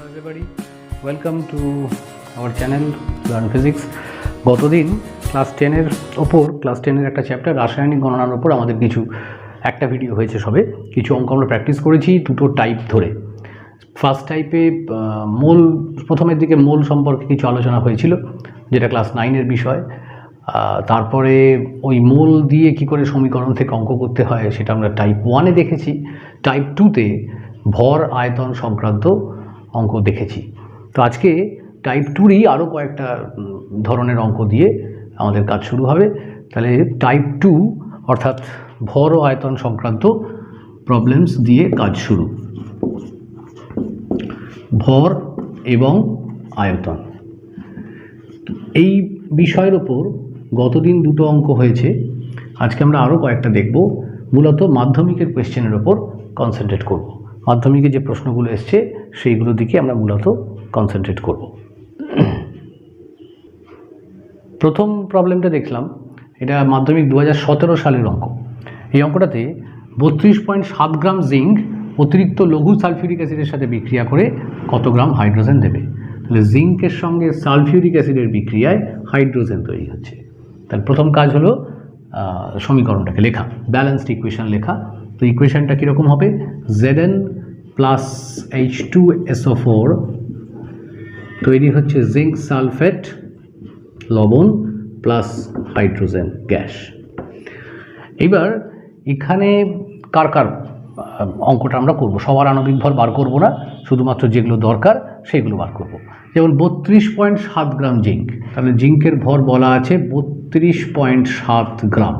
everybody, welcome to our channel Learn Physics. গতদিন class 10 এর ওপর ক্লাস 10 এর একটা চ্যাপ্টার রাসায়নিক গণনার ওপর আমাদের একটা ভিডিও হয়েছে, সবে কিছু অঙ্ক আমরা প্র্যাকটিস করেছি দুটো টাইপ ধরে। ফার্স্ট টাইপে মোল, প্রথমের দিকে মোল সম্পর্কে কিছু আলোচনা হয়েছিল যেটা ক্লাস 9 এর বিষয়। তারপরে ওই মোল দিয়ে কি করে সমীকরণ থেকে অঙ্ক করতে হয় সেটা আমরা টাইপ 1-এ দেখেছি। টাইপ 2-তে ভর আয়তন সংক্রান্ত অঙ্ক দেখেছি। তো আজকে টাইপ 2-ই আরও কয়েকটা ধরনের অঙ্ক দিয়ে আমাদের কাজ শুরু হবে। তাহলে টাইপ 2 অর্থাৎ ভর ও আয়তন সংক্রান্ত প্রবলেমস দিয়ে কাজ শুরু। ভর এবং আয়তন এই বিষয়ের ওপর গতদিন দুটো অঙ্ক হয়েছে, আজকে আমরা আরও কয়েকটা দেখব। মূলত মাধ্যমিকের কোয়েশ্চেনের ওপর কনসেন্ট্রেট করব। মাধ্যমিকে যে প্রশ্নগুলো এসছে সেইগুলোর দিকে আমরা মূলত কনসেন্ট্রেট করব। প্রথম প্রবলেমটা দেখলাম, এটা মাধ্যমিক 2017 সালের অঙ্ক। এই অঙ্কটাতে 32.7 গ্রাম জিঙ্ক অতিরিক্ত লঘু সালফিউরিক অ্যাসিডের সাথে বিক্রিয়া করে কত গ্রাম হাইড্রোজেন দেবে। তাহলে জিঙ্কের সঙ্গে সালফিউরিক অ্যাসিডের বিক্রিয়ায় হাইড্রোজেন তৈরি হচ্ছে। তাহলে প্রথম কাজ হলো সমীকরণটাকে লেখা, ব্যালেন্সড ইকুয়েশন লেখা। তো ইকুয়েশনটা কীরকম হবে? Zn প্লাস H2SO4 তৈরি হচ্ছে জিঙ্ক সালফেট লবণ প্লাস হাইড্রোজেন গ্যাস। এবার এখানে কার কার অঙ্কটা আমরা করব, সবার আণবিক ভর বার করব না, শুধুমাত্র যেগুলো দরকার সেগুলো বার করব। যেমন 32.7 গ্রাম জিঙ্ক, তাহলে জিঙ্কের ভর বলা আছে 32.7 গ্রাম।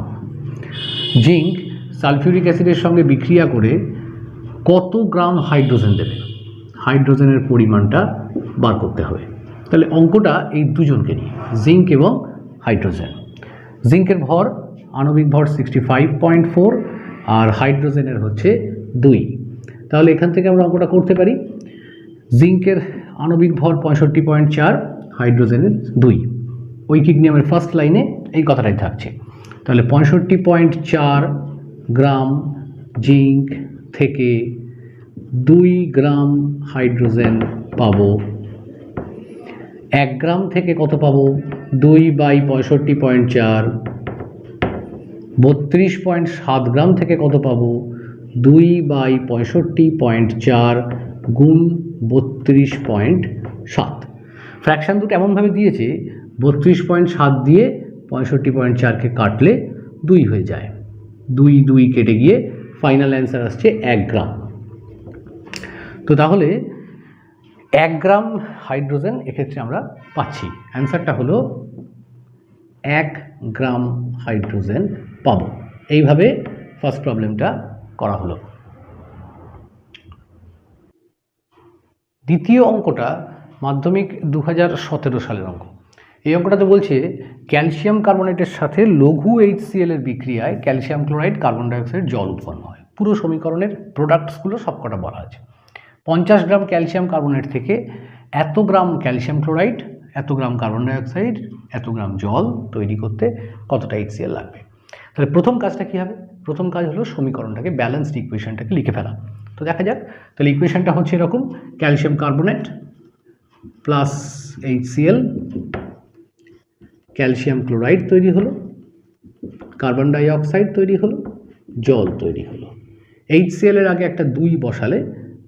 জিঙ্ক সালফিউরিক অ্যাসিডের সঙ্গে বিক্রিয়া করে কত গ্রাম হাইড্রোজেন দেবে, হাইড্রোজেনের পরিমাণটা বার করতে হবে। তাহলে অঙ্কটা এই দুজনকে নিয়ে, জিঙ্ক এবং হাইড্রোজেন। জিঙ্কের ভর আণবিক ভর 65.4 আর হাইড্রোজেনের হচ্ছে 2। তাহলে এখান থেকে আমরা অঙ্কটা করতে পারি। জিঙ্কের আণবিক ভর 65.4, হাইড্রোজেনের 2। ঐকিক নিয়মের ফার্স্ট লাইনে এই কথাটাই থাকছে। তাহলে 65.4 গ্রাম জিঙ্ক থেকে 2 গ্রাম হাইড্রোজেন পাবো। 1 গ্রাম থেকে কত পাবো? 2/65.4। 32.7 গ্রাম থেকে কত পাবো? 2/65.4 গুণ 32.7। ফ্র্যাকশান দুটো এমনভাবে দিয়েছে 32.7 দিয়ে 65.4কে কাটলে 2 হয়ে যায়, 2 কেটে গিয়ে ফাইনাল অ্যান্সার আসছে 1 গ্রাম। তো তাহলে 1 গ্রাম হাইড্রোজেন এক্ষেত্রে আমরা পাচ্ছি। অ্যান্সারটা হলো 1 গ্রাম হাইড্রোজেন পাবো। এইভাবে ফার্স্ট প্রবলেমটা করা হলো। দ্বিতীয় অঙ্কটা মাধ্যমিক 2017 সালের অঙ্ক। এই অঙ্কটাতে বলছে ক্যালসিয়াম কার্বনেটের সাথে লঘু HCl এর বিক্রিয়ায় ক্যালসিয়াম ক্লোরাইড, কার্বন ডাইঅক্সাইড, জল উৎপন্ন হয়। পুরো সমীকরণের প্রোডাক্টসগুলো সবকটা বলা আছে। 50 গ্রাম ক্যালসিয়াম কার্বনেট থেকে এত গ্রাম ক্যালসিয়াম ক্লোরাইড, এত গ্রাম কার্বন ডাইঅক্সাইড, এত গ্রাম জল তৈরি করতে কতটা HCl লাগবে। তাহলে প্রথম কাজটা কী হবে? প্রথম কাজ হলো সমীকরণটাকে, ব্যালেন্সড ইকুয়েশনটাকে লিখে ফেলা। তো দেখা যাক। তাহলে ইকুয়েশনটা হচ্ছে এরকম, calcium carbonate plus HCl, calcium chloride তৈরি হলো, কার্বন ডাইঅক্সাইড তৈরি হলো, জল তৈরি হলো। HCl এর আগে একটা 2 বসালে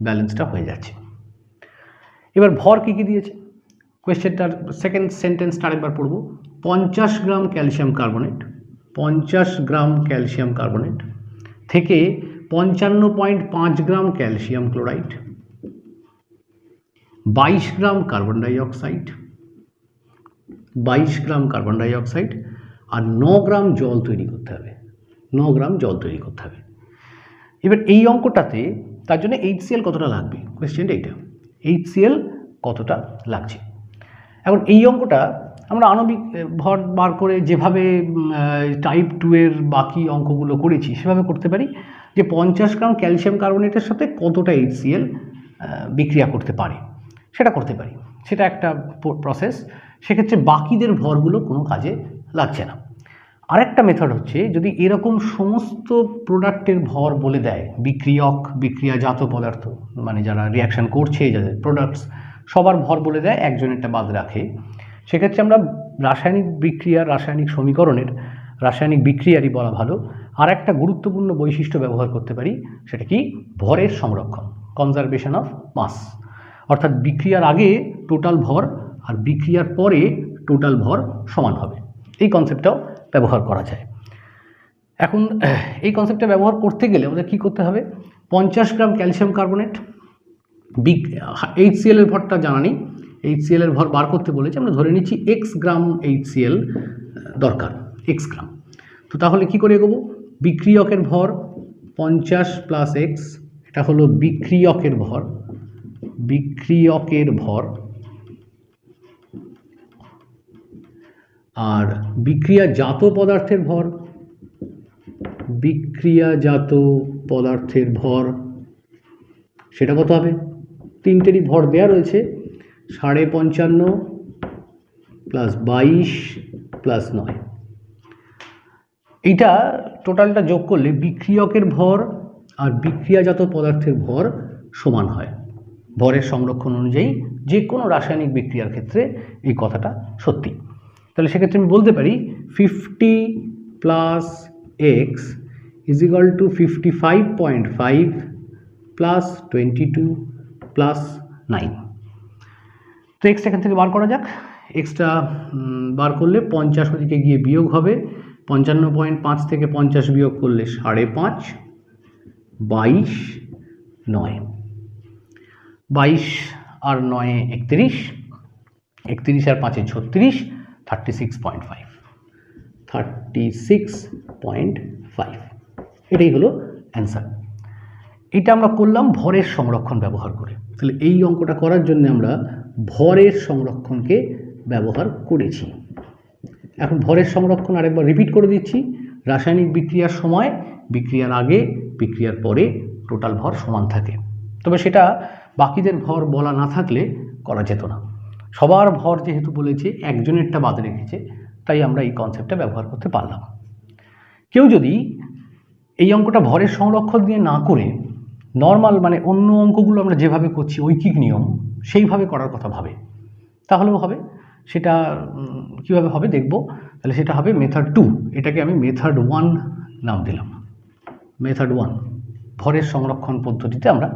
ব্যালেন্সটা হয়ে যাচ্ছে। এবার ভর কী কী দিয়েছে, কোয়েশ্চেনটার সেকেন্ড সেন্টেন্সটা আরেকবার পড়ব। 50 gram calcium carbonate, 50 gram calcium carbonate থেকে 55.5 gram calcium chloride, 22 gram carbon dioxide, 22 gram carbon dioxide আর 9 গ্রাম জল তৈরি করতে হবে, 9 গ্রাম জল তৈরি করতে হবে। এবার এই অঙ্কটাতে তার জন্য HCl কতটা লাগবে, কোয়েশ্চেনটা এইটা, HCl কতটা লাগছে। এখন এই অঙ্কটা আমরা আণবিক ভর বার করে যেভাবে টাইপ 2 এর বাকি অঙ্কগুলো করেছি সেভাবে করতে পারি, যে 50 গ্রাম ক্যালসিয়াম কার্বনেটের সাথে কতটা HCl বিক্রিয়া করতে পারে সেটা করতে পারি। সেটা একটা প্রসেস। সেক্ষেত্রে বাকিদের ভরগুলো কোনো কাজে লাগছে না। আরেকটা মেথড হচ্ছে, যদি এরকম সমস্ত প্রোডাক্টের ভর বলে দেয়, বিক্রিয়ক, বিক্রিয়াজাত পদার্থ, মানে যারা রিয়াকশান করছে, যাদের প্রোডাক্টস, সবার ভর বলে দেয়, একজনেরটা বাদ রাখে। সেক্ষেত্রে আমরা রাসায়নিক বিক্রিয়ার, রাসায়নিক সমীকরণের, রাসায়নিক বিক্রিয়ারই বলা ভালো, আর একটা গুরুত্বপূর্ণ বৈশিষ্ট্য ব্যবহার করতে পারি, সেটা কি ভরের সংরক্ষণ, কনজারভেশন অফ মাস। অর্থাৎ বিক্রিয়ার আগে টোটাল ভর আর বিক্রিয়ার পরে টোটাল ভর সমান হবে, এই কনসেপ্টটাও ব্যবহার করা যায়। এখন এই কনসেপ্টটা ব্যবহার করতে গেলে আমাদের কী করতে হবে, 50 গ্রাম ক্যালসিয়াম কার্বনেট, HCl এর ভরটা জানা নেই, HCl এর ভর বার করতে বলেছে, আমরা ধরে নিচ্ছি x গ্রাম HCl দরকার, x গ্রাম। তো তাহলে কি করে এগোবো, বিক্রিয়কের ভর 50 + x, এটা হলো বিক্রিয়কের ভর, বিক্রিয়কের ভর, আর বিক্রিয়াজাত পদার্থের ভর, বিক্রিয়াজাত পদার্থের ভর সেটা কত হবে, তিনটেরই ভর দেওয়া রয়েছে, 55.5 + 22 + 9, এইটা টোটালটা যোগ করলে বিক্রিয়কের ভর আর বিক্রিয়াজাত পদার্থের ভর সমান হয়। ভরের সংরক্ষণ অনুযায়ী যে কোনো রাসায়নিক বিক্রিয়ার ক্ষেত্রে এই কথাটা সত্যি। তাহলে সেক্ষেত্রে আমি বলতে পারি 50 + x = 55.5 + 22 + 9। তো এক্সটা এখান থেকে বার করা যাক। এক্সটা বার করলে 50 ওদিকে গিয়ে বিয়োগ হবে, 55.5 থেকে 50 বিয়োগ করলে 5.5, 22, 9, 22 আর 9 31, 31 আর 5 36, 36.5, 36.5, এটাই হলো অ্যান্সার। এটা আমরা করলাম ভরের সংরক্ষণ ব্যবহার করে। তাহলে এই অঙ্কটা করার জন্য আমরা ভরের সংরক্ষণকে ব্যবহার করেছি। এখন ভরের সংরক্ষণ আরেকবার রিপিট করে দিচ্ছি, রাসায়নিক বিক্রিয়ার সময়, বিক্রিয়ার আগে, বিক্রিয়ার পরে টোটাল ভর সমান থাকে। তবে সেটা বাকিদের ভর বলা না থাকলে করা যেত না। সবার ভর যেহেতু বলেছে, একজনেরটা বাদ রেখেছে, তাই আমরা এই কনসেপ্টটা ব্যবহার করতে পারলাম। কেউ যদি এই অঙ্কটা ভরের সংরক্ষণ দিয়ে না করে নর্মাল, মানে অন্য অঙ্কগুলো আমরা যেভাবে করছি ঐকিক নিয়ম, সেইভাবে করার কথা ভাবে, তাহলেও হবে। সেটা কিভাবে হবে দেখব। তাহলে সেটা হবে মেথড 2, এটাকে আমি মেথড 1 নাম দিলাম। মেথড 1 ভরের সংরক্ষণ পদ্ধতিতে আমরা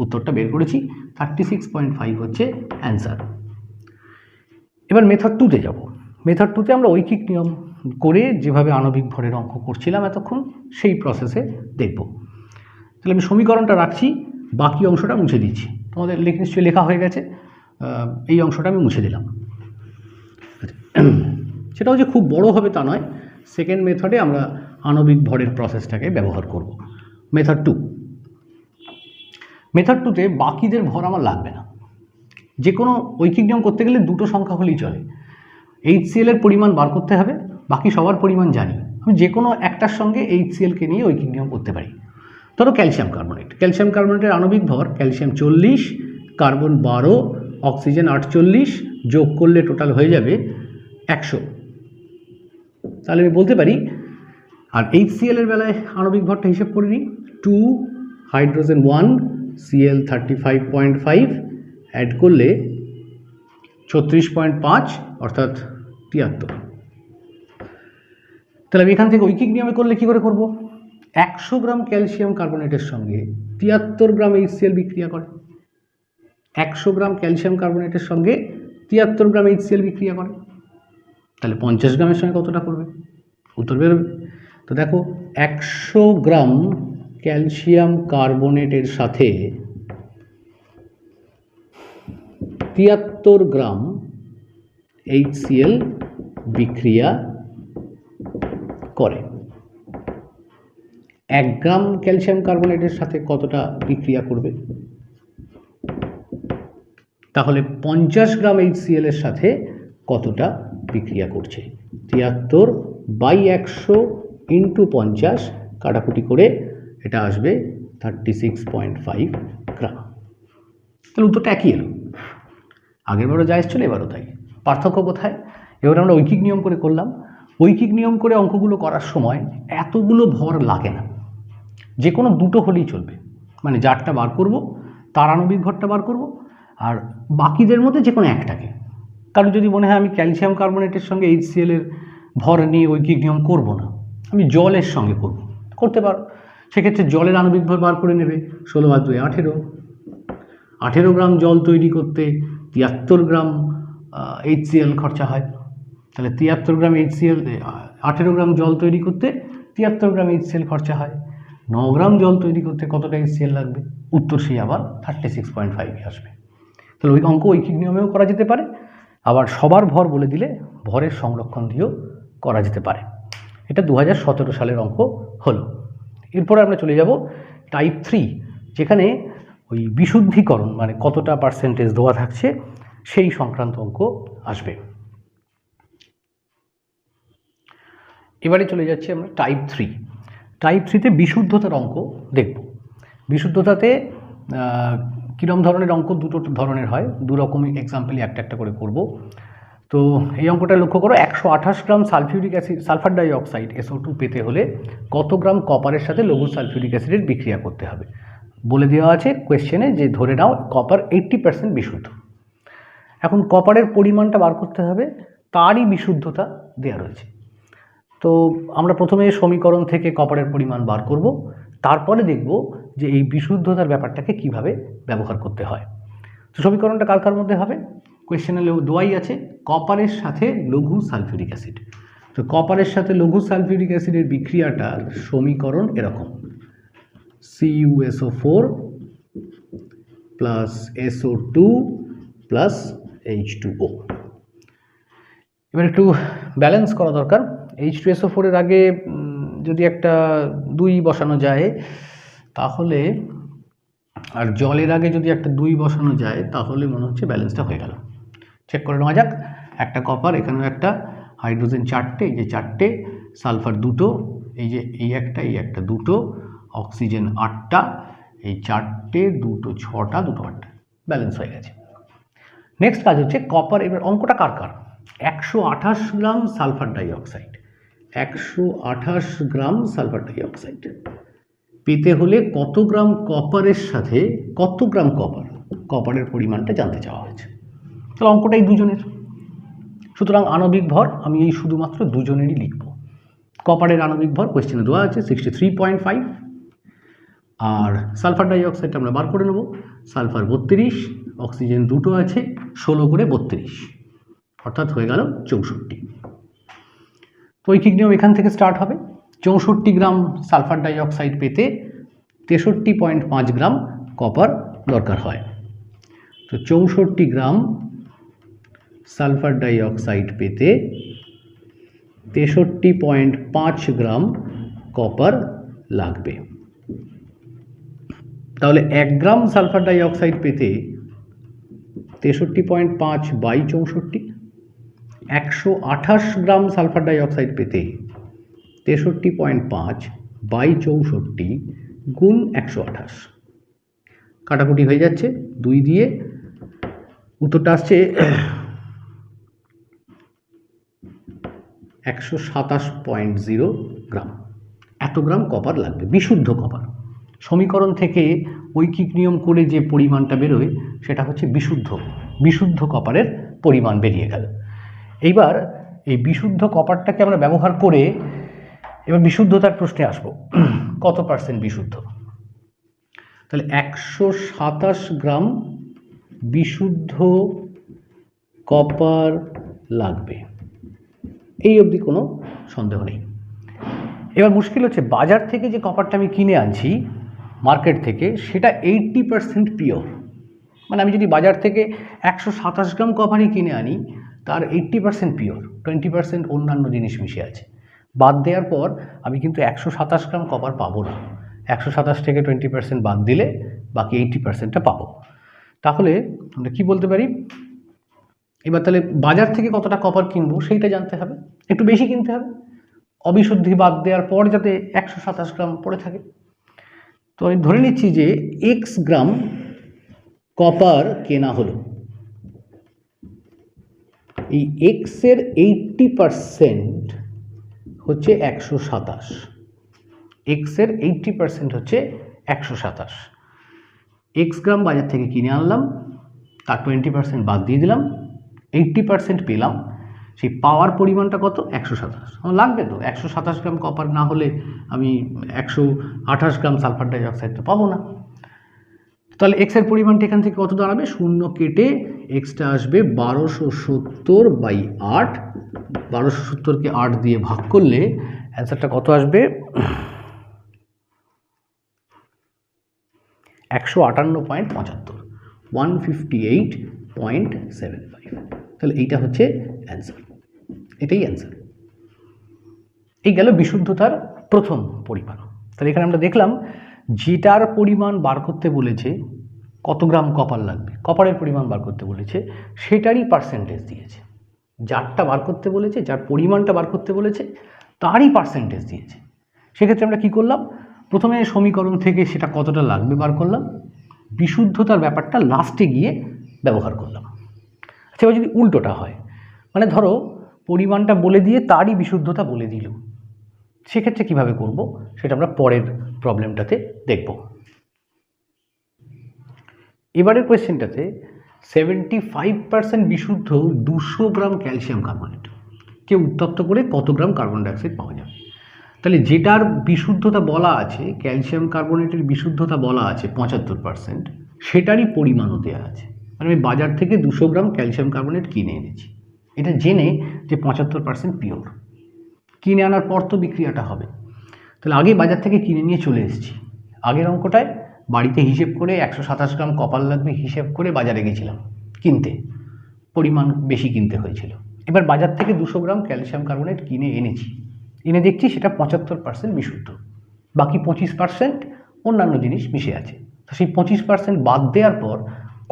উত্তরটা বের করেছি, 36.5 হচ্ছে অ্যান্সার। এবার মেথড 2তে যাব। মেথড 2তে আমরা ঐকিক নিয়ম করে যেভাবে আণবিক ভরের অঙ্ক করছিলাম এতক্ষণ, সেই প্রসেসে দেখব। তাহলে আমি সমীকরণটা রাখছি, বাকি অংশটা মুছে দিচ্ছি। তোমাদের নিশ্চয়ই লেখা হয়ে গেছে, এই অংশটা আমি মুছে দিলাম। সেটাও যে খুব বড় হবে তা নয়, সেকেন্ড মেথডে আমরা আণবিক ভরের প্রসেসটাকে ব্যবহার করব। মেথড 2, মেথড 2তে বাকিদের ভর আমার লাগবে না। যে কোনো ঐকিক নিয়ম করতে গেলে দুটো সংখ্যা হলেই চলে। HCl এর পরিমাণ বার করতে হবে, বাকি সবার পরিমাণ জানি, আমি যে কোনো একটার সঙ্গে HClকে নিয়ে ঐকিক নিয়ম করতে পারি। ধরো ক্যালসিয়াম কার্বনেট, ক্যালসিয়াম কার্বনেটের আণবিক ভর ক্যালসিয়াম 40, কার্বন 12, অক্সিজেন 48, যোগ করলে টোটাল হয়ে যাবে 100। তাহলে আমি বলতে পারি, আর HCl এর বেলায় আণবিক ভরটা হিসেব করে নিই, 2 হাইড্রোজেন 1 Cl 35.5, অ্যাড করলে 36.5 অর্থাৎ 73। তাহলে আমি এখান থেকে ঐকিক নিয়মে করলে কি করে করব, 100 গ্রাম ক্যালসিয়াম কার্বনেটের সঙ্গে 73 গ্রাম HCl বিক্রিয়া করে, 100 গ্রাম ক্যালসিয়াম কার্বনেটের সঙ্গে 73 গ্রাম HCl বিক্রিয়া করে, তাহলে 50 গ্রামের সঙ্গে কতটা করবে, উত্তর বেরোবে। তো দেখো, 100 গ্রাম ক্যালসিয়াম কার্বনেটের সাথে 73 গ্রাম HCl বিক্রিয়া করে। 1 গ্রাম ক্যালসিয়াম কার্বনেটের সাথে কতটা বিক্রিয়া করবে, তাহলে 50 গ্রাম HCl এর সাথে কতটা বিক্রিয়া করছে, 73/100 × 50, কাটাকুটি করে এটা আসবে 36.5 গ্রাম। তাহলে উত্তরটা একই এলো, আগেরবারও যা এসেছিল এবারও তাই। পার্থক্য কোথায়, এবার আমরা ঐকিক নিয়ম করে করলাম। ঐকিক নিয়ম করে অঙ্কগুলো করার সময় এতগুলো ভর লাগে না, যে কোনো দুটো হলেই চলবে। মানে যারটা বার করব তার আণবিক ভরটা বার করব, আর বাকিদের মধ্যে যে কোনো একটাকে। কারণ যদি মনে হয় আমি ক্যালসিয়াম কার্বনেটের সঙ্গে HCl এর ভর নিয়ে ঐকিক নিয়ম করব না, আমি জলের সঙ্গে করতে পারো, সেক্ষেত্রে জলের আণবিক ভর বার করে নেবে। 16 আর 2 18, 18 গ্রাম জল তৈরি করতে 73 গ্রাম HCl খরচা হয়। তাহলে 73 গ্রাম HCl, 18 গ্রাম জল তৈরি করতে 73 গ্রাম HCl খরচা হয়। 9 গ্রাম জল তৈরি করতে কতটা HCl লাগবে? উত্তর সেই আবার 36.5 আসবে। তাহলে ওই অঙ্ক ঐকিক নিয়মেও করা যেতে পারে, আবার সবার ভর বলে দিলে ভরের সংরক্ষণ দিয়েও করা যেতে পারে। এটা 2017 সালের অঙ্ক হলো। এরপরে আমরা চলে যাব টাইপ 3, যেখানে ওই বিশুদ্ধিকরণ মানে কতটা পার্সেন্টেজ দেওয়া থাকছে সেই সংক্রান্ত অঙ্ক আসবে। এবারে চলে যাচ্ছি আমরা টাইপ 3। টাইপ 3তে বিশুদ্ধতার অঙ্ক দেখব। বিশুদ্ধতাতে কীরকম ধরনের অঙ্ক? দুটো ধরনের হয়, দু রকমই এক্সাম্পলই একটা একটা করে করব। তো এই অঙ্কটা লক্ষ্য করো, 128 গ্রাম sulphuric acid sulphur dioxide SO2 পেতে হলে কত গ্রাম কপারের সাথে লঘু সালফিউরিক অ্যাসিডের বিক্রিয়া করতে হবে? বলে দেওয়া আছে কোয়েশ্চেনে যে ধরে নাও কপার 80% বিশুদ্ধ। এখন কপারের পরিমাণটা বার করতে হবে, তারই বিশুদ্ধতা দেওয়া রয়েছে। তো আমরা প্রথমে সমীকরণ থেকে কপারের পরিমাণ বার করব, তারপরে দেখব যে এই বিশুদ্ধতার ব্যাপারটাকে কিভাবে ব্যবহার করতে হয়। তো সমীকরণটা কার কার মধ্যে হবে? কোয়েশ্চেনে দোয়াই আছে কপারের সাথে লঘু সালফিউরিক অ্যাসিড। তো কপারের সাথে লঘু সালফিউরিক অ্যাসিডের বিক্রিয়াটার সমীকরণ এরকম, CuSO4 plus SO2 plus H2O। এবার একটু ব্যালেন্স করা দরকার। H2SO4 এর আগে যদি একটা 2 বসানো যায় তাহলে, আর জলের আগে যদি একটা 2 বসানো যায় তাহলে মনে হচ্ছে ব্যালেন্সটা হয়ে গেল। চেক করে নেওয়া যাক। একটা কপার, এখানেও একটা, হাইড্রোজেন 4টে, এই যে 4টে, সালফার 2টো, এই যে এই একটা 2টো, অক্সিজেন 8টা, এই 4টে 2টো 6টা, 2টো 8টা, ব্যালেন্স হয়ে গেছে। নেক্সট কাজ হচ্ছে কপার। এবার অঙ্কটা কার কার? 128 গ্রাম সালফার ডাইঅক্সাইড, 128 গ্রাম সালফার ডাইঅক্সাইড পেতে হলে কত গ্রাম কপারের সাথে কত গ্রাম কপারের পরিমাণটা জানতে চাওয়া হয়েছে। তাহলে অঙ্কটাই দুজনের, সুতরাং আণবিক ভর আমি এই শুধুমাত্র দুজনেরই লিখব। কপারের আণবিক ভর কোয়েশ্চেনে দেওয়া আছে 63.5, আর সালফার ডাইঅক্সাইডটা আমরা বার করে নেব। সালফার 32, অক্সিজেন 2টো আছে, 16 করে 32, অর্থাৎ হয়ে গেল 64। তো ঐকিক নিয়ম এখান থেকে স্টার্ট হবে। 64 গ্রাম সালফার ডাইঅক্সাইড পেতে 63.5 গ্রাম কপার দরকার হয়। তো 64 গ্রাম সালফার ডাইঅক্সাইড পেতে 63.5 গ্রাম কপার লাগবে। তাহলে 1 গ্রাম সালফার ডাইঅক্সাইড পেতে 63.5 বাই 64, 128 গ্রাম সালফার ডাইঅক্সাইড পেতে 63.5 বাই 64 গুণ 128, কাটাকুটি হয়ে যাচ্ছে 2 দিয়ে, উত্তরটা আসছে 127.0 গ্রাম। এত গ্রাম কপার লাগবে, বিশুদ্ধ কপার। সমীকরণ থেকে ঐকিক নিয়ম করে যে পরিমাণটা বেরোয় সেটা হচ্ছে বিশুদ্ধ কপারের পরিমাণ বেরিয়ে গেল। এইবার এই বিশুদ্ধ কপারটাকে আমরা ব্যবহার করে এবার বিশুদ্ধতার প্রশ্নে আসবো, কত পার্সেন্ট বিশুদ্ধ। তাহলে 127 গ্রাম বিশুদ্ধ কপার লাগবে, এই অবধি কোনো সন্দেহ নেই। এবার মুশকিল হচ্ছে বাজার থেকে যে কপারটা আমি কিনে আনছি মার্কেট থেকে, সেটা 80% পিওর। মানে আমি যদি বাজার থেকে 127 গ্রাম কপারই কিনে আনি, তার 80% পিওর, 20% অন্যান্য জিনিস মিশে আছে। বাদ দেওয়ার পর আমি কিন্তু 127 গ্রাম কপার পাবো না। 127 থেকে 20% বাদ দিলে বাকি 80%টা পাবো। তাহলে আমরা কী বলতে পারি? এবার তাহলে বাজার থেকে কতটা কপার কিনবো সেইটা জানতে হবে, একটু বেশি কিনতে হবে, অবিশুদ্ধি বাদ দেওয়ার পর যাতে 127 গ্রাম পড়ে থাকে। তো আমি ধরে নিচ্ছি যে x গ্রাম কপার কেনা হলো, এই x এর 80% হচ্ছে 127, x এর 80% হচ্ছে 127। x গ্রাম বাজার থেকে কিনে আনলাম, তার 20% বাদ দিয়ে দিলাম, 80% পেলাম। সেই পাওয়ার পরিমাণটা কত? 127। আমার লাগবে তো 127 গ্রাম কপার, না হলে আমি 128 গ্রাম সালফার ডাইঅক্সাইড তো পাবো না। তাহলে এক্সের পরিমাণটা এখান থেকে কত দাঁড়াবে? 0 কেটে এক্সটা আসবে 1270/8। 1270কে 8 দিয়ে ভাগ করলে অ্যান্সারটা কত আসবে? 158.75, 158.75। তাহলে এইটা হচ্ছে অ্যান্সার, এটাই অ্যান্সার। এই গেল বিশুদ্ধতার প্রথম পরিমাণ। তাহলে এখানে আমরা দেখলাম যেটার পরিমাণ বার করতে বলেছে, কত গ্রাম কপার লাগবে, কপারের পরিমাণ বার করতে বলেছে, সেটারই পার্সেন্টেজ দিয়েছে। যারটা বার করতে বলেছে, যার পরিমাণটা বার করতে বলেছে, তারই পার্সেন্টেজ দিয়েছে। সেক্ষেত্রে আমরা কি করলাম? প্রথমে সমীকরণ থেকে সেটা কতটা লাগবে বার করলাম, বিশুদ্ধতার ব্যাপারটা লাস্টে গিয়ে ব্যবহার করলাম। আচ্ছা, এবার যদি উল্টোটা হয়, মানে ধরো পরিমাণটা বলে দিয়ে তারই বিশুদ্ধতা বলে দিল, সেক্ষেত্রে কিভাবে করব সেটা আমরা পরের প্রবলেমটাতে দেখব। এবারের কোয়েশ্চেনটাতে 75% বিশুদ্ধ 200 গ্রাম ক্যালসিয়াম কার্বনেট কে উত্তপ্ত করে কত গ্রাম কার্বন ডাইঅক্সাইড পাওয়া যাবে। তাহলে যেটার বিশুদ্ধতা বলা আছে, ক্যালসিয়াম কার্বনেটের বিশুদ্ধতা বলা আছে 75%, সেটারই পরিমাণও দেওয়া আছে। মানে আমি বাজার থেকে 200 গ্রাম ক্যালসিয়াম কার্বনেট কিনে এনেছি, এটা জেনে যে 75% পিওর। কিনে আনার পর তো বিক্রিয়াটা হবে, তাহলে আগে বাজার থেকে কিনে নিয়ে চলে এসেছি। আগের অঙ্কটায় বাড়িতে হিসেব করে 127 গ্রাম কপার লাগবে হিসেব করে বাজারে গেছিলাম কিনতে, পরিমাণ বেশি কিনতে হয়েছিল। এবার বাজার থেকে 200 গ্রাম ক্যালসিয়াম কার্বনেট কিনে এনেছি, এনে দেখছি সেটা 75% বিশুদ্ধ, বাকি 25% অন্যান্য জিনিস মিশে আছে। তো সেই 25% বাদ দেওয়ার পর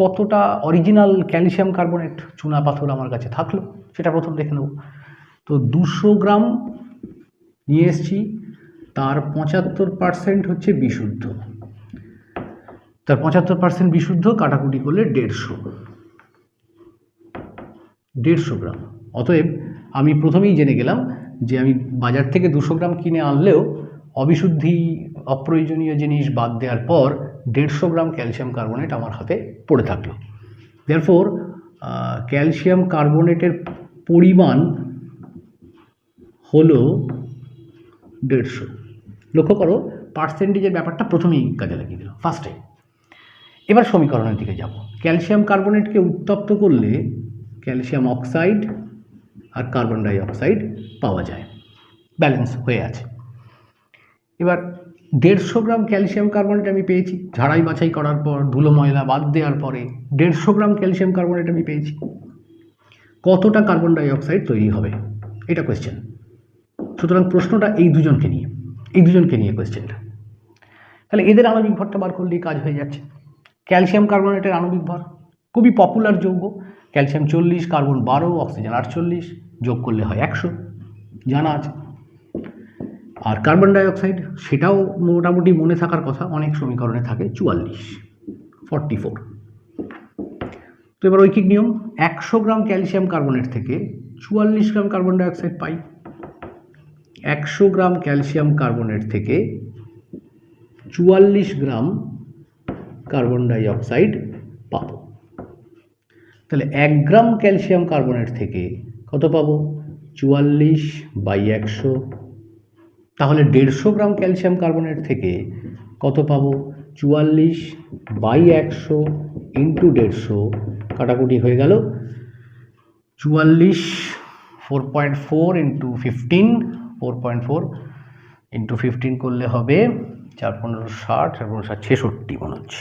কতটা অরিজিনাল ক্যালসিয়াম কার্বনেট চুনা পাথর আমার কাছে থাকলো সেটা প্রথম দেখে নেব। তো 200 গ্রাম নিয়ে এসছি, তার 75% হচ্ছে বিশুদ্ধ, তার 75% বিশুদ্ধ কাটাকুটি করলে 150 গ্রাম। অতএব আমি প্রথমেই জেনে গেলাম যে আমি বাজার থেকে 200 গ্রাম কিনে আনলেও অবিশুদ্ধি, অপ্রয়োজনীয় জিনিস বাদ দেওয়ার পর 150 গ্রাম ক্যালসিয়াম কার্বনেট আমার হাতে পড়ে থাকলো। দেয়ারফর ক্যালসিয়াম কার্বনেটের পরিমাণ হলো 150। লক্ষ্য করো পার্সেন্টেজের ব্যাপারটা প্রথমেই কাজে লাগিয়ে দিলাম ফার্স্টে। এবার সমীকরণের দিকে যাব। ক্যালসিয়াম কার্বনেটকে উত্তপ্ত করলে ক্যালসিয়াম অক্সাইড আর কার্বন ডাই অক্সাইড পাওয়া যায়, ব্যালেন্স হয়ে আছে। এবার 150 গ্রাম ক্যালসিয়াম কার্বনেট আমি পেয়েছি, ঝাড়াই বাছাই করার পর ধুলো ময়লা বাদ দেওয়ার পরে 150 গ্রাম ক্যালসিয়াম কার্বনেট আমি পেয়েছি। কতটা কার্বন ডাই অক্সাইড তৈরি হবে এটা কোয়েশ্চেন। সুতরাং প্রশ্নটা এই দুজনকে নিয়ে কোয়েশ্চেনটা। তাহলে এদের আণবিক ভরটা বার করলেই কাজ হয়ে যাচ্ছে। ক্যালসিয়াম কার্বনেটের আণবিক ভর খুবই পপুলার যৌগ, ক্যালসিয়াম 40, কার্বন 12, অক্সিজেন 48, যোগ করলে হয় 100, জানা আছে। আর কার্বন ডাই অক্সাইড সেটাও মোটামুটি মনে থাকার কথা, অনেক সমীকরণে থাকে 44। তো এবার ঐকিক নিয়ম, 100 গ্রাম ক্যালসিয়াম কার্বনেট থেকে 44 গ্রাম কার্বন ডাই অক্সাইড পাই। 100 গ্রাম ক্যালসিয়াম কার্বনেট থেকে 44 গ্রাম কার্বন ডাই অক্সাইড পাবো। তাহলে 1 গ্রাম ক্যালসিয়াম কার্বনেট থেকে কত পাবো? 44/100। তাহলে 150 গ্রাম ক্যালসিয়াম কার্বনেট থেকে কত পাবো? 44/100 ইন্টু 150, কাটাকুটি হয়ে গেল 44, 4.4 ইন্টু 15, 4.4 ইন্টু 15 করলে হবে 4×15 = 60, 4×15 = 66 মনে হচ্ছে,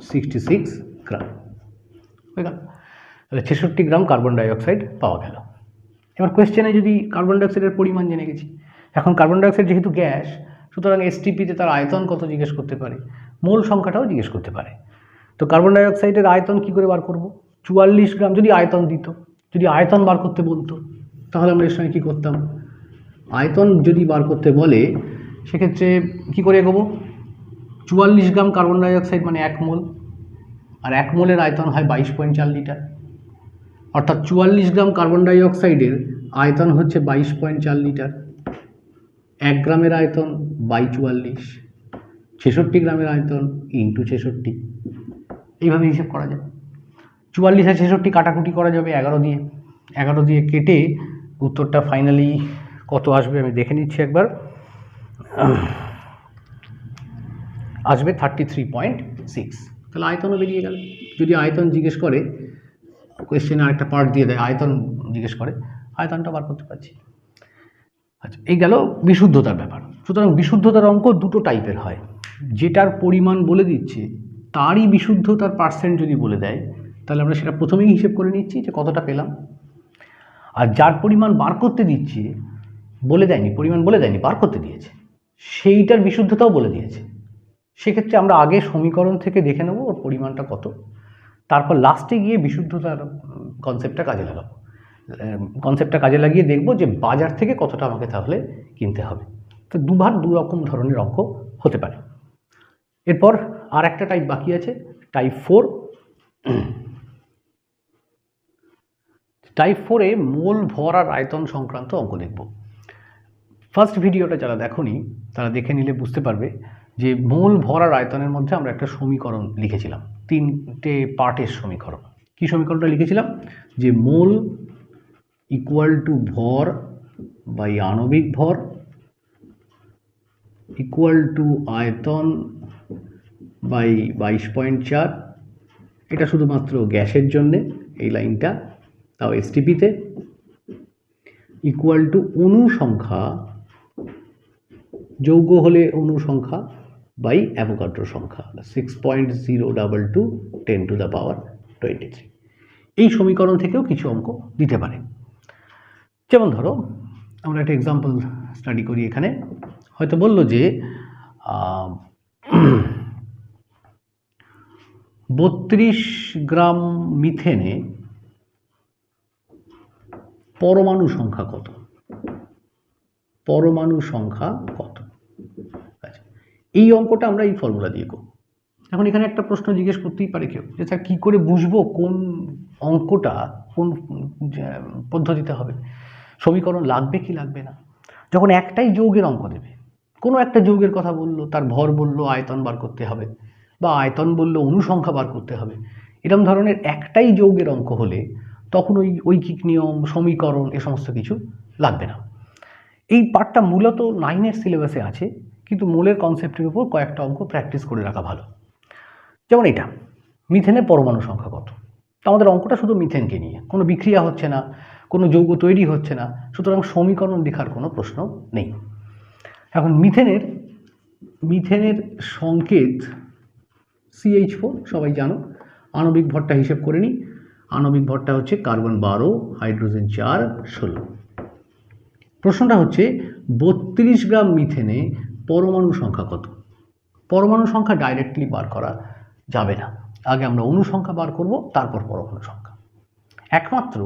66 গ্রাম হয়ে গেল। তাহলে 66 গ্রাম কার্বন ডাই অক্সাইড পাওয়া গেল। এবার কোয়েশ্চেনে যদি কার্বন ডাই অক্সাইডের পরিমাণ জেনে গেছি, এখন কার্বন ডাই অক্সাইড যেহেতু গ্যাস, সুতরাং এসটিপিতে তার আয়তন কত জিজ্ঞেস করতে পারে, মোল সংখ্যাটাও জিজ্ঞেস করতে পারে। তো কার্বন ডাই অক্সাইডের আয়তন কী করে বার করব? 44 গ্রাম যদি আয়তন দিত, যদি আয়তন বার করতে বলতো, তাহলে আমরা এর সঙ্গে কী করতাম? আয়তন যদি বার করতে বলে সেক্ষেত্রে কী করে এগোবো? 44 গ্রাম কার্বন ডাই অক্সাইড মানে 1 মোল, আর 1 মোলের আয়তন হয় 22.4 লিটার, অর্থাৎ 44 গ্রাম কার্বন ডাই অক্সাইডের আয়তন হচ্ছে 22.4 লিটার। 1 গ্রামের আয়তন বাই 44, 66 গ্রামের আয়তন ইন্টু 66, এইভাবে হিসেব করা যায়। 44 আর 66 কাটাকুটি করা যাবে 11 দিয়ে কেটে উত্তরটা ফাইনালি কত আসবে আমি দেখে নিচ্ছি একবার। আসবে 33.6। তাহলে আয়তনও বেরিয়ে গেল। যদি আয়তন জিজ্ঞেস করে, কোয়েশ্চেনে আরেকটা পার্ট দিয়ে দেয়, আয়তন জিজ্ঞেস করে, আয়তনটা বার করতে পারছি। আচ্ছা, এই গেল বিশুদ্ধতার ব্যাপার। সুতরাং বিশুদ্ধতার অঙ্ক দুটো টাইপের হয়, যেটার পরিমাণ বলে দিচ্ছে তারই বিশুদ্ধতার পার্সেন্ট যদি বলে দেয় তাহলে আমরা সেটা প্রথমেই হিসেব করে নিচ্ছি যে কতটা পেলাম। আর যার পরিমাণ বার করতে দিচ্ছে বলে দেয়নি, পরিমাণ বলে দেয়নি, বার করতে দিয়েছে, সেইটার বিশুদ্ধতাও বলে দিয়েছে, সেক্ষেত্রে আমরা আগে সমীকরণ থেকে দেখে নেব ওর পরিমাণটা কত, তারপর লাস্টে গিয়ে বিশুদ্ধতার কনসেপ্টটা কাজে লাগিয়ে দেখব যে বাজার থেকে কতটা আমাকে তাহলে কিনতে হবে। তো দু রকম ধরনের অঙ্ক হতে পারে। এরপর আর একটা টাইপ বাকি আছে, টাইপ 4। টাইপ 4-এ মোল, ভর আর আয়তন সংক্রান্ত অঙ্ক দেখব। ফার্স্ট ভিডিওটা যারা দেখোনি তারা দেখে নিলে বুঝতে পারবে যে মোল, ভর আর আয়তনের মধ্যে আমরা একটা সমীকরণ লিখেছিলাম, 3টে পার্টের সমীকরণ। কি সমীকরণটা লিখেছিলাম? যে মোল ইকুয়াল টু ভর বাই আণবিক ভর ইকুয়াল টু আয়তন বাই 22.4। এটা শুধুমাত্র গ্যাসের জন্যে, এই লাইনটা, তাও এসটিপিতে, ইকুয়াল টু অণু সংখ্যা, যৌগ হলে অণু সংখ্যা বাই অ্যাভোগাড্রো সংখ্যা 6.022 10⁻23। এই সমীকরণ থেকেও কিছু অঙ্ক দিতে পারে। যেমন ধরো আমরা একটা এক্সাম্পল স্টাডি করি। এখানে হয়তো বললো যে 32 গ্রাম মিথেনে পরমাণু সংখ্যা কত? পরমাণু সংখ্যা কত? আচ্ছা, এই অঙ্কটা আমরা এই ফর্মুলা দিয়ে করব। এখন এখানে একটা প্রশ্ন জিজ্ঞেস করতেই পারে কেউ, যে স্যার কী করে বুঝবো কোন অঙ্কটা কোন পদ্ধতিতে হবে, সমীকরণ লাগবে কি লাগবে না? যখন একটাই যৌগের অঙ্ক দেবে, কোনো একটা যৌগের কথা বললো, তার ভর বললো, আয়তন বার করতে হবে, বা আয়তন বললো, অনুসংখ্যা বার করতে হবে, এরকম ধরনের একটাই যৌগের অঙ্ক হলে তখন ওই ঐকিক নিয়ম, সমীকরণ এ সমস্ত কিছু লাগবে না। এই পার্টটা মূলত 9-এর সিলেবাসে আছে, কিন্তু মূলের কনসেপ্টের উপর কয়েকটা অঙ্ক প্র্যাকটিস করে রাখা ভালো। যেমন এটা, মিথেনের পরমাণু সংখ্যা কত? আমাদের অঙ্কটা শুধু মিথেনকে নিয়ে, কোনো বিক্রিয়া হচ্ছে না, কোনো যৌগ তৈরি হচ্ছে না, সুতরাং সমীকরণ লেখার কোনো প্রশ্ন নেই। এখন মিথেনের সংকেত CH4 সবাই জানো। আণবিক ভরটা হিসেব করে নিই। আণবিক ভরটা হচ্ছে কার্বন 12, হাইড্রোজেন 4, 16। প্রশ্নটা হচ্ছে 32 গ্রাম মিথেনে পরমাণু সংখ্যা কত? পরমাণু সংখ্যা ডাইরেক্টলি বার করা যাবে না, আগে আমরা অণু সংখ্যা বার করব, তারপর পরমাণু সংখ্যা। একমাত্র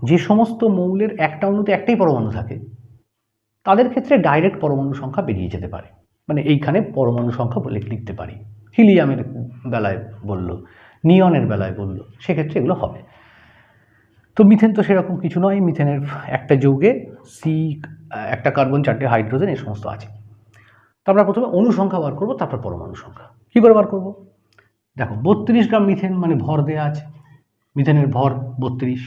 যে সমস্ত মৌলের একটা অণুতে একটাই পরমাণু থাকে তাদের ক্ষেত্রে ডাইরেক্ট পরমাণু সংখ্যা বেরিয়ে যেতে পারে, মানে এইখানে পরমাণু সংখ্যা বলে লিখতে পারি। হিলিয়ামের বেলায় বলল, নিয়নের বেলায় বলল, সেক্ষেত্রে এগুলো হবে। তো মিথেন তো সেরকম কিছু নয়, মিথেনের একটা যৌগে একটা কার্বন, 4টে হাইড্রোজেন, এই সমস্ত আছে। তো আমরা প্রথমে অণু সংখ্যা বার করবো, তারপর পরমাণু সংখ্যা। কী করে বার করবো? দেখো 32 গ্রাম মিথেন মানে ভর দেয়া আছে, মিথেনের ভর 32।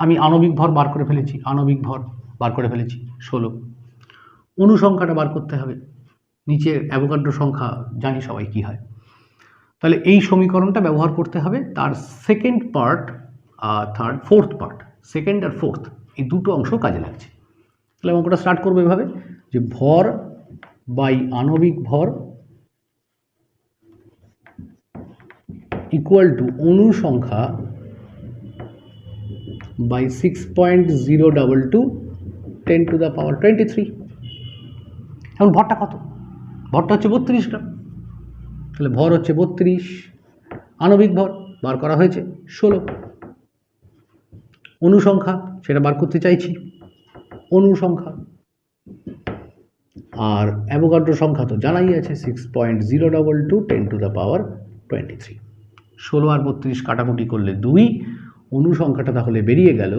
আমি আণবিক ভর বার করে ফেলেছি, 16। অণু সংখ্যাটা বার করতে হবে, নিচের অ্যাভোগাড্রো সংখ্যা জানি সবাই কি হয়। তাহলে এই সমীকরণটা ব্যবহার করতে হবে, তার সেকেন্ড পার্ট আর ফোর্থ পার্ট, সেকেন্ড আর ফোর্থ, এই দুটো অংশ কাজে লাগছে। তাহলে অঙ্কটা স্টার্ট করবো এভাবে, যে ভর বাই আণবিক ভর ইকুয়াল টু অণু সংখ্যা বাই 6.022 10⁻23। এখন ভরটা কত? ভরটা হচ্ছে 32 গ্রাম, তাহলে ভর হচ্ছে 32, আণবিক ভর বার করা হয়েছে 16, অণু সংখ্যা সেটা বার করতে চাইছি, অণু সংখ্যা, আর অ্যাভোগাড্রো সংখ্যা তো জানাই আছে 6.022 10⁻23। 16 আর 32 কাটাকুটি করলে 2, অণু সংখ্যাটা তাহলে বেরিয়ে গেল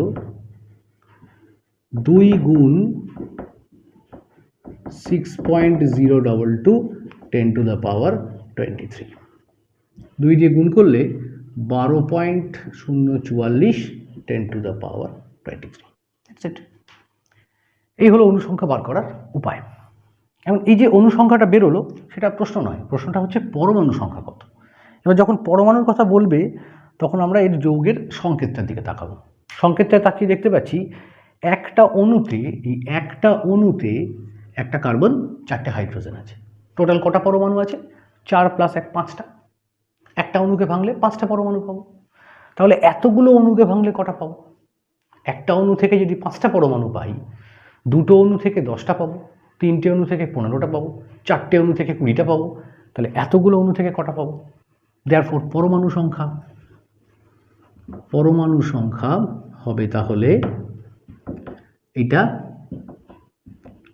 2 গুণ 6.022 10⁻23। 2 দিয়ে গুণ করলে 12.044 10⁻23। এই হলো অনুসংখ্যা বার করার উপায়। এখন এই যে অনুসংখ্যাটা বেরোলো সেটা প্রশ্ন নয়, প্রশ্নটা হচ্ছে পরমাণু সংখ্যা কত। এবার যখন পরমাণুর কথা বলবে তখন আমরা এর যৌগের সংকেতটার দিকে তাকাবো। সংকেতটা তাকিয়ে দেখতে পাচ্ছি একটা অণুতে, এই একটা অণুতে একটা কার্বন 4টে হাইড্রোজেন আছে। টোটাল কটা পরমাণু আছে? 4 + 1 5টা। একটা অণুকে ভাঙলে 5টা পরমাণু পাবো। তাহলে এতগুলো অণুকে ভাঙলে কটা পাবো? একটা অণু থেকে যদি 5টা পরমাণু পাই, দুটো অণু থেকে 10টা পাবো, 3টে অণু থেকে 15টা পাবো, 4টে অণু থেকে 20টা পাবো। তাহলে এতগুলো অণু থেকে কটা পাবো? দেয়ারফর পরমাণু সংখ্যা হবে তাহলে এটা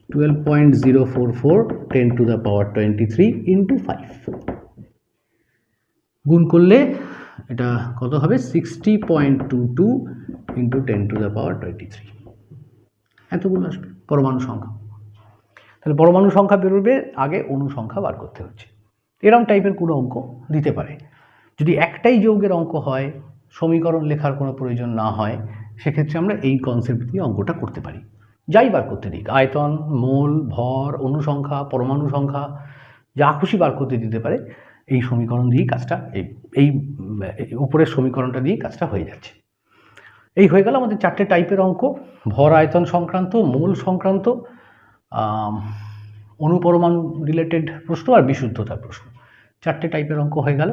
12.044 10⁻23 × 5। গুণ করলে এটা কত হবে? 60.22 × 10⁻23। এতগুলো আসবে পরমাণু সংখ্যা। তাহলে পরমাণু সংখ্যা বেরোবে, আগে অণু সংখ্যা বার করতে হচ্ছে। এরকম টাইপের কোনো অঙ্ক দিতে পারে। যদি একটাই যৌগের অঙ্ক হয়, সমীকরণ লেখার কোনো প্রয়োজন না হয়, সেক্ষেত্রে আমরা এই কনসেপ্ট দিয়ে অঙ্কটা করতে পারি। যাই বার করতে দিক, আয়তন, মোল, ভর, অণু সংখ্যা, পরমাণু সংখ্যা, যা খুশি বার করতে দিতে পারে, এই সমীকরণ দিয়েই কাজটা, এই উপরের সমীকরণটা দিয়েই কাজটা হয়ে যাচ্ছে। এই হয়ে গেল আমাদের 4টে টাইপের অঙ্ক: ভর আয়তন সংক্রান্ত, মোল সংক্রান্ত, অণু পরমাণু রিলেটেড প্রশ্ন আর বিশুদ্ধতার প্রশ্ন। 4টে টাইপের অঙ্ক হয়ে গেল।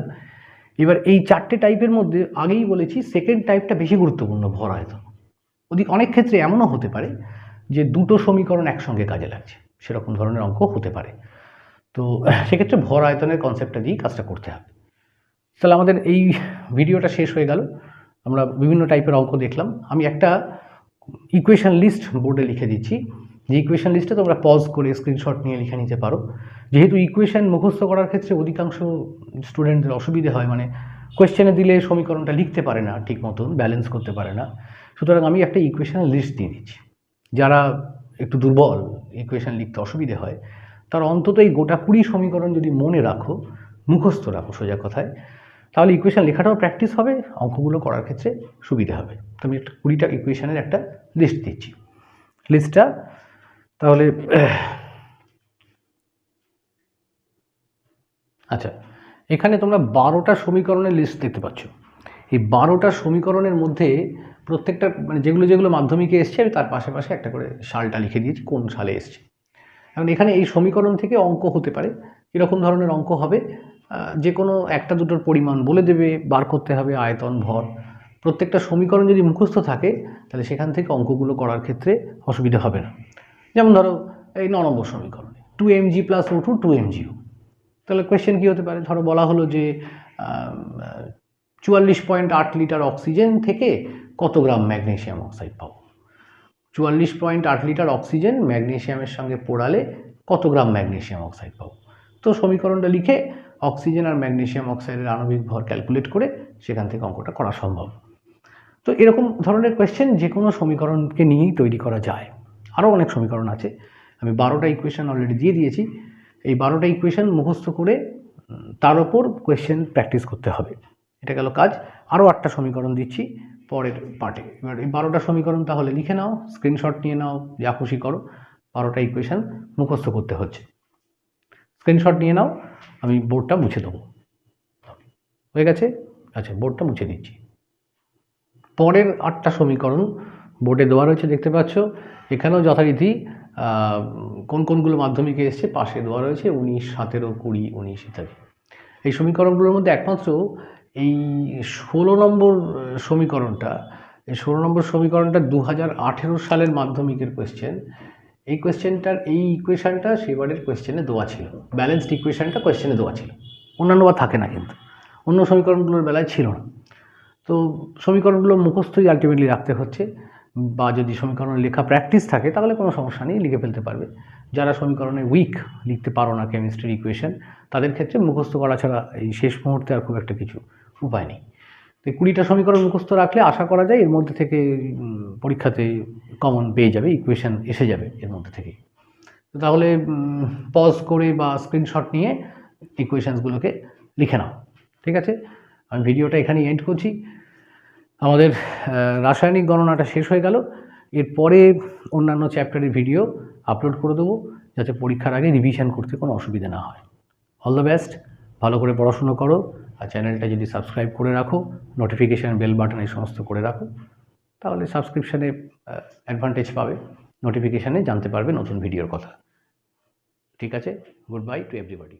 এবার এই 4টে টাইপের মধ্যে আগেই বলেছি সেকেন্ড টাইপটা বেশি গুরুত্বপূর্ণ, ভর আয়তন। অনেক ক্ষেত্রে এমনও হতে পারে যে দুটো সমীকরণ একসঙ্গে কাজে লাগছে, সেরকম ধরনের অঙ্ক হতে পারে। তো সেক্ষেত্রে ভর আয়তনের কনসেপ্টটা দিয়েই কাজটা করতে হবে। তাহলে আমাদের এই ভিডিওটা শেষ হয়ে গেল। আমরা বিভিন্ন টাইপের অঙ্ক দেখলাম। আমি একটা ইকুয়েশন লিস্ট বোর্ডে লিখে দিচ্ছি, যে ইকুয়েশন লিস্টে তোমরা পজ করে স্ক্রিনশট নিয়ে লিখে নিতে পারো। যেহেতু ইকুয়েশন মুখস্থ করার ক্ষেত্রে অধিকাংশ স্টুডেন্টদের অসুবিধে হয়, মানে কোয়েশ্চেনে দিলে সমীকরণটা লিখতে পারে না ঠিক মতন, ব্যালেন্স করতে পারে না। সুতরাং আমি একটা ইকুয়েশনের লিস্ট দিয়ে দিচ্ছি। যারা একটু দুর্বল, ইকুয়েশন লিখতে অসুবিধে হয়, তার অন্তত এই গোটা 20 সমীকরণ যদি মনে রাখো, মুখস্থ রাখো সোজা কথায়, তাহলে ইকুয়েশন লেখাটাও প্র্যাকটিস হবে, অঙ্কগুলো করার ক্ষেত্রে সুবিধা হবে। তো আমি একটা 20টা ইকুয়েশনের একটা লিস্ট দিচ্ছি। লিস্টটা তাহলে আচ্ছা, এখানে তোমরা 12টা সমীকরণের লিস্ট দেখতে পাচ্ছ। এই 12টা সমীকরণের মধ্যে প্রত্যেকটা, মানে যেগুলো যেগুলো মাধ্যমিকে এসছে, আমি তার পাশে পাশে একটা করে সালটা লিখে দিয়েছি, কোন সালে এসছে। এখন এখানে এই সমীকরণ থেকে অঙ্ক হতে পারে, এরকম ধরনের অঙ্ক হবে। যে কোনো একটা দুটোর পরিমাণ বলে দেবে, বার করতে হবে আয়তন, ভর। প্রত্যেকটা সমীকরণ যদি মুখস্থ থাকে তাহলে সেখান থেকে অঙ্কগুলো করার ক্ষেত্রে অসুবিধা হবে না। যেমন ধরো এই 9 নম্বর সমীকরণে 2mg + O2 2mgO। তাহলে কোয়েশ্চেন কী হতে পারে? ধরো বলা হলো যে 44.8 লিটার অক্সিজেন থেকে কত গ্রাম ম্যাগনেসিয়াম অক্সাইড পাবো। 44.8 লিটার অক্সিজেন ম্যাগনেসিয়ামের সঙ্গে পোড়ালে কত গ্রাম ম্যাগনেসিয়াম অক্সাইড পাবো। তো সমীকরণটা লিখে অক্সিজেন আর ম্যাগনেসিয়াম অক্সাইডের আণবিক ভর ক্যালকুলেট করে সেখান থেকে অঙ্কটা করা সম্ভব। তো এরকম ধরনের কোয়েশ্চেন যে কোনো সমীকরণকে নিয়েই তৈরি করা যায়। আরও অনেক সমীকরণ আছে। আমি 12টা ইকুয়েশন অলরেডি দিয়ে দিয়েছি। এই 12টা ইকুয়েশন মুখস্থ করে তার ওপর কোয়েশ্চেন প্র্যাকটিস করতে হবে। এটা গেল কাজ। আরও 8টা সমীকরণ দিচ্ছি পরের পার্টে। এবার এই 12টা সমীকরণ তাহলে লিখে নাও, স্ক্রিনশট নিয়ে নাও, যা খুশি করো। 12টা ইকুয়েশন মুখস্থ করতে হচ্ছে। স্ক্রিনশট নিয়ে নাও, আমি বোর্ডটা মুছে দেবো। হয়ে গেছে? আচ্ছা, বোর্ডটা মুছে দিচ্ছি। পরের 8টা সমীকরণ বোর্ডে দেওয়া রয়েছে, দেখতে পাচ্ছ। এখানেও যথারীতি কোন কোনগুলো মাধ্যমিকে এসছে পাশে দেওয়া রয়েছে, 19, 17, 20, 19 ইত্যাদি। এই সমীকরণগুলোর মধ্যে একমাত্র এই 16 নম্বর সমীকরণটা, এই 16 নম্বর সমীকরণটা 2018 সালের মাধ্যমিকের কোয়েশ্চেন। এই কোয়েশ্চেনটার এই ইকুয়েশানটা সেবারের কোয়েশ্চেনে দেওয়া ছিল, ব্যালেন্সড ইকুয়েশানটা কোয়েশ্চেনে দেওয়া ছিল। অন্যান্য বা থাকে না, কিন্তু অন্য সমীকরণগুলোর বেলায় ছিল না। তো সমীকরণগুলো মুখস্থই আলটিমেটলি রাখতে হচ্ছে, বা যদি সমীকরণ লেখা প্র্যাকটিস থাকে তাহলে কোনো সমস্যা নেই, লিখে ফেলতে পারবে। যারা সমীকরণে উইক, লিখতে পারো না কেমিস্ট্রির ইকুয়েশন, তাদের ক্ষেত্রে মুখস্থ করা ছাড়া এই শেষ মুহূর্তে আর খুব একটা কিছু উপায় নেই। তো 20টা সমীকরণ মুখস্থ রাখলে আশা করা যায় এর মধ্যে থেকে পরীক্ষাতে কমন পেয়ে যাবে, ইকুয়েশন এসে যাবে এর মধ্যে থেকেই। তাহলে পজ করে বা স্ক্রিনশট নিয়ে ইকুয়েশানসগুলোকে লিখে নাও। ঠিক আছে, আমি ভিডিওটা এখানে এন্ড করছি। আমাদের রাসায়নিক গণনাটা শেষ হয়ে গেল। এরপরে অন্যান্য চ্যাপ্টারের ভিডিও আপলোড করে দেবো, যাতে পরীক্ষার আগে রিভিশন করতে কোনো অসুবিধা না হয়। অল দ্য বেস্ট, ভালো করে পড়াশুনো করো, আর চ্যানেলটা যদি সাবস্ক্রাইব করে রাখো, নোটিফিকেশান বেল বাটন এই সমস্ত করে রাখো, তাহলে সাবস্ক্রিপশানে অ্যাডভান্টেজ পাবে, নোটিফিকেশানে জানতে পারবে নতুন ভিডিওর কথা। ঠিক আছে, গুড বাই টু এভরিবডি।